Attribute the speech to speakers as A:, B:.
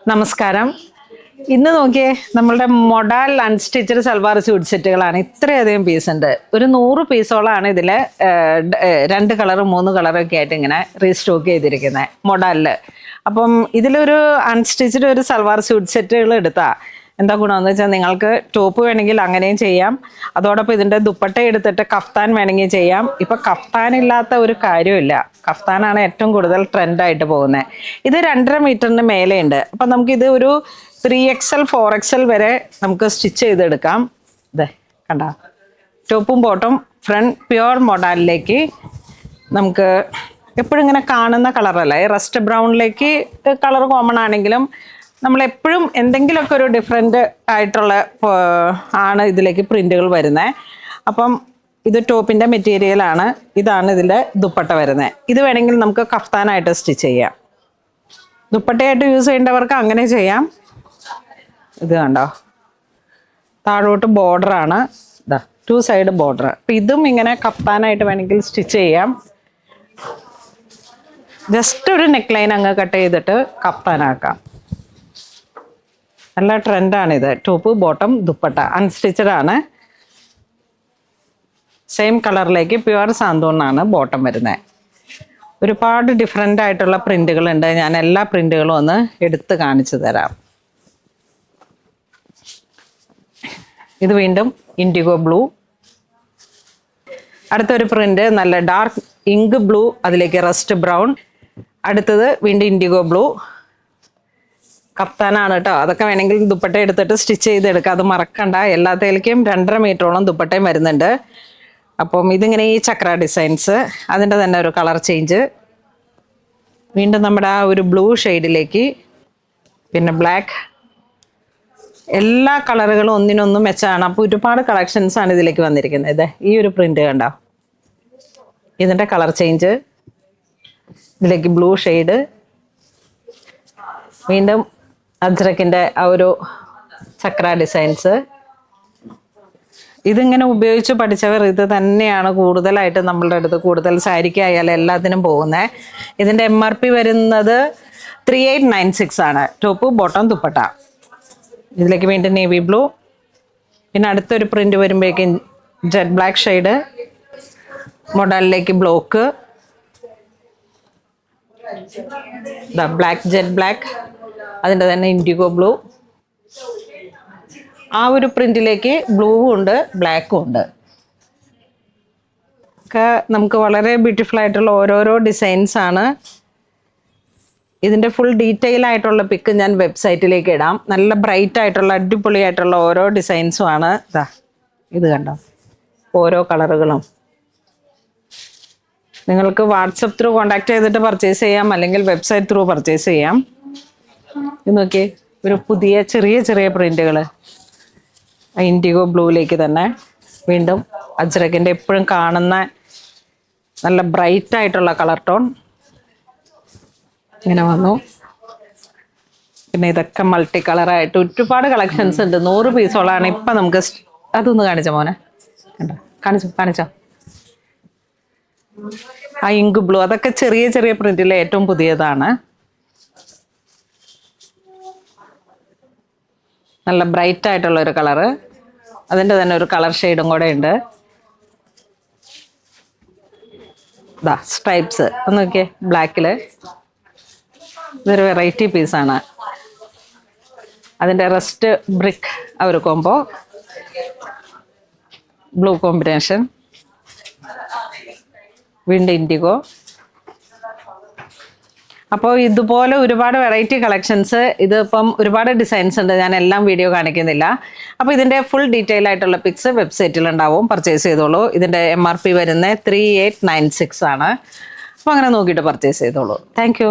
A: നമസ്കാരം. ഇന്ന് നോക്കിയേ, നമ്മളുടെ മൊഡാൽ അൺസ്റ്റിച്ചഡ് സൽവാർ സ്യൂട്ട് സെറ്റുകളാണ്. ഇത്രയധികം പീസ് ഉണ്ട്. ഒരു 100 പീസോളാണ് ഇതിൽ 2 കളറും 3 കളറൊക്കെ ആയിട്ട് ഇങ്ങനെ റീസ്റ്റോക്ക് ചെയ്തിരിക്കുന്നത് മൊഡാലിൽ. അപ്പം ഇതിലൊരു അൺസ്റ്റിച്ചഡ് ഒരു സൽവാർ സ്യൂട്ട് സെറ്റുകൾ എടുത്താൽ എന്താ ഗുണമെന്ന് വെച്ചാൽ, നിങ്ങൾക്ക് ടോപ്പ് വേണമെങ്കിൽ അങ്ങനെയും ചെയ്യാം. അതോടൊപ്പം ഇതിൻ്റെ ദുപ്പട്ട എടുത്തിട്ട് കഫ്താൻ വേണമെങ്കിൽ ചെയ്യാം. ഇപ്പം കഫ്താനില്ലാത്ത ഒരു കാര്യമില്ല. കഫ്താനാണ് ഏറ്റവും കൂടുതൽ ട്രെൻഡായിട്ട് പോകുന്നത്. ഇത് 2.5 മീറ്ററിന് മേലെയുണ്ട്. അപ്പം നമുക്കിത് ഒരു 3XL 4XL വരെ നമുക്ക് സ്റ്റിച്ച് ചെയ്തെടുക്കാം. ഇതേ കണ്ട, ടോപ്പും ബോട്ടും ഫ്രണ്ട് പ്യുവർ മോഡലിലേക്ക് നമുക്ക് എപ്പോഴും ഇങ്ങനെ കാണുന്ന കളറല്ല. റസ്റ്റ് ബ്രൗണിലേക്ക് കളർ കോമൺ ആണെങ്കിലും നമ്മളെപ്പോഴും എന്തെങ്കിലുമൊക്കെ ഒരു ഡിഫറെൻ്റ് ആയിട്ടുള്ള ആണ് ഇതിലേക്ക് പ്രിൻ്റുകൾ വരുന്നത്. അപ്പം ഇത് ടോപ്പിൻ്റെ മെറ്റീരിയലാണ്. ഇതാണ് ഇതിൻ്റെ ദുപ്പട്ട വരുന്നത്. ഇത് വേണമെങ്കിൽ നമുക്ക് കഫ്താനായിട്ട് സ്റ്റിച്ച് ചെയ്യാം. ദുപ്പട്ടയായിട്ട് യൂസ് ചെയ്യേണ്ടവർക്ക് അങ്ങനെ ചെയ്യാം. ഇത് കണ്ടോ, താഴോട്ട് ബോർഡറാണ്. ഇതാ 2 സൈഡ് ബോർഡർ. അപ്പം ഇതും ഇങ്ങനെ കഫ്താനായിട്ട് വേണമെങ്കിൽ സ്റ്റിച്ച് ചെയ്യാം. ജസ്റ്റ് ഒരു നെക്ക് ലൈൻ അങ്ങ് കട്ട് ചെയ്തിട്ട് കഫ്താനാക്കാം. നല്ല ട്രെൻഡാണിത്. ടോപ്പ് ബോട്ടം ദുപ്പട്ട അൺസ്റ്റിച്ചഡ് ആണ്. സെയിം കളറിലേക്ക് പ്യുവർ സാന്തൂണാണ് ബോട്ടം വരുന്നത്. ഒരുപാട് ഡിഫറെൻ്റ് ആയിട്ടുള്ള പ്രിൻ്റുകളുണ്ട്. ഞാൻ എല്ലാ പ്രിൻ്റുകളും ഒന്ന് എടുത്ത് കാണിച്ചു തരാം. ഇത് വീണ്ടും ഇൻഡിഗോ ബ്ലൂ. അടുത്തൊരു പ്രിൻ്റ് നല്ല ഡാർക്ക് ഇങ്ക് ബ്ലൂ, അതിലേക്ക് റസ്റ്റ് ബ്രൗൺ. അടുത്തത് വീണ്ടും ഇൻഡിഗോ ബ്ലൂ. കഫ്താനാണ് കേട്ടോ. അതൊക്കെ വേണമെങ്കിൽ ദുപ്പട്ട എടുത്തിട്ട് സ്റ്റിച്ച് ചെയ്തെടുക്കുക. അത് മറക്കണ്ട. എല്ലാത്തിലേക്കും 2.5 മീറ്ററോളം ദുപ്പട്ടയും വരുന്നുണ്ട്. അപ്പം ഇതിങ്ങനെ ഈ ചക്ര ഡിസൈൻസ്, അതിൻ്റെ തന്നെ ഒരു കളർ ചേഞ്ച്. വീണ്ടും നമ്മുടെ ആ ഒരു ബ്ലൂ ഷെയ്ഡിലേക്ക്, പിന്നെ ബ്ലാക്ക്. എല്ലാ കളറുകളും ഒന്നിനൊന്നും മെച്ചമാണ്. അപ്പോൾ ഒരുപാട് കളക്ഷൻസാണ് ഇതിലേക്ക് വന്നിരിക്കുന്നത്. ഇത് ഈ ഒരു പ്രിൻ്റ് കണ്ടോ, ഇതിൻ്റെ കളർ ചേഞ്ച്. ഇതിലേക്ക് ബ്ലൂ ഷെയ്ഡ്. വീണ്ടും അജ്രക്കിൻ്റെ ആ ഒരു ചക്ര ഡിസൈൻസ്. ഇതിങ്ങനെ ഉപയോഗിച്ച് പഠിച്ചവർ ഇത് തന്നെയാണ് കൂടുതലായിട്ട് നമ്മളുടെ അടുത്ത് കൂടുതൽ സാരിക്കായാലും എല്ലാത്തിനും പോകുന്നത്. ഇതിൻ്റെ MRP വരുന്നത് 3896 ആണ്. Top bottom dupatta. ഇതിലേക്ക് വീണ്ടും നേവി ബ്ലൂ. പിന്നെ അടുത്തൊരു പ്രിൻ്റ് വരുമ്പോഴേക്കും ജെറ്റ് ബ്ലാക്ക് ഷെയ്ഡ്. മോഡലിലേക്ക് ബ്ലോക്ക്, ബ്ലാക്ക് ജെറ്റ് ബ്ലാക്ക്. അതിൻ്റെ തന്നെ ഇൻഡിഗോ ബ്ലൂ. ആ ഒരു പ്രിന്റിലേക്ക് ബ്ലൂവും ഉണ്ട് ബ്ലാക്കും ഉണ്ട്. ഒക്കെ നമുക്ക് വളരെ ബ്യൂട്ടിഫുൾ ആയിട്ടുള്ള ഓരോരോ ഡിസൈൻസ് ആണ്. ഇതിൻ്റെ ഫുൾ ഡീറ്റെയിൽ ആയിട്ടുള്ള പിക്ക് ഞാൻ വെബ്സൈറ്റിലേക്ക് ഇടാം. നല്ല ബ്രൈറ്റ് ആയിട്ടുള്ള അടിപൊളിയായിട്ടുള്ള ഓരോ ഡിസൈൻസും ആണ്. ഇതാ ഇത് കണ്ടോ, ഓരോ കളറുകളും. നിങ്ങൾക്ക് വാട്സപ്പ് ത്രൂ കോൺടാക്ട് ചെയ്തിട്ട് പർച്ചേസ് ചെയ്യാം, അല്ലെങ്കിൽ വെബ്സൈറ്റ് ത്രൂ പർച്ചേസ് ചെയ്യാം. ഇത് നോക്കിയേ, ഒരു പുതിയ ചെറിയ ചെറിയ പ്രിൻ്റുകൾ. ഇൻഡിഗോ ബ്ലൂയിലേക്ക് തന്നെ വീണ്ടും അജ്രക്കിൻ്റെ എപ്പോഴും കാണുന്ന നല്ല ബ്രൈറ്റ് ആയിട്ടുള്ള കളർ ടോൺ ഇങ്ങനെ വന്നു. പിന്നെ ഇതൊക്കെ മൾട്ടി കളറായിട്ട് ഒരുപാട് കളക്ഷൻസ് ഉണ്ട്. 100 പീസോളാണ് ഇപ്പം നമുക്ക്. അതൊന്ന് കാണിച്ചോ മോനെ, കണ്ടോ, കാണിച്ചോ. ആ ഇങ്ക് ബ്ലൂ, അതൊക്കെ ചെറിയ ചെറിയ പ്രിന്റിലെ ഏറ്റവും പുതിയതാണ്. നല്ല ബ്രൈറ്റ് ആയിട്ടുള്ള ഒരു കളറ്. അതിൻ്റെ തന്നെ ഒരു കളർ ഷെയ്ഡും കൂടെ ഉണ്ട്. ഇതാ സ്ട്രൈപ്സ് ഒന്ന് നോക്കിയേ, ബ്ലാക്കിൽ. ഇതൊരു വെറൈറ്റി പീസാണ്. അതിൻ്റെ റസ്റ്റ് ബ്രിക്ക് ആ ഒരു കോംബോ, ബ്ലൂ കോമ്പിനേഷൻ. വീണ്ടും ഇൻഡിഗോ. അപ്പോൾ ഇതുപോലെ ഒരുപാട് വെറൈറ്റി കളക്ഷൻസ്. ഇതിപ്പം ഒരുപാട് ഡിസൈൻസ് ഉണ്ട്. ഞാൻ എല്ലാം വീഡിയോ കാണിക്കുന്നില്ല. അപ്പോൾ ഇതിൻ്റെ ഫുൾ ഡീറ്റെയിൽ ആയിട്ടുള്ള പിക്സ് വെബ്സൈറ്റിലുണ്ടാവും. പർച്ചേസ് ചെയ്തോളൂ. ഇതിൻ്റെ MRP വരുന്നത് 3896 ആണ്. അപ്പോൾ അങ്ങനെ നോക്കിയിട്ട് പർച്ചേസ് ചെയ്തോളൂ. താങ്ക്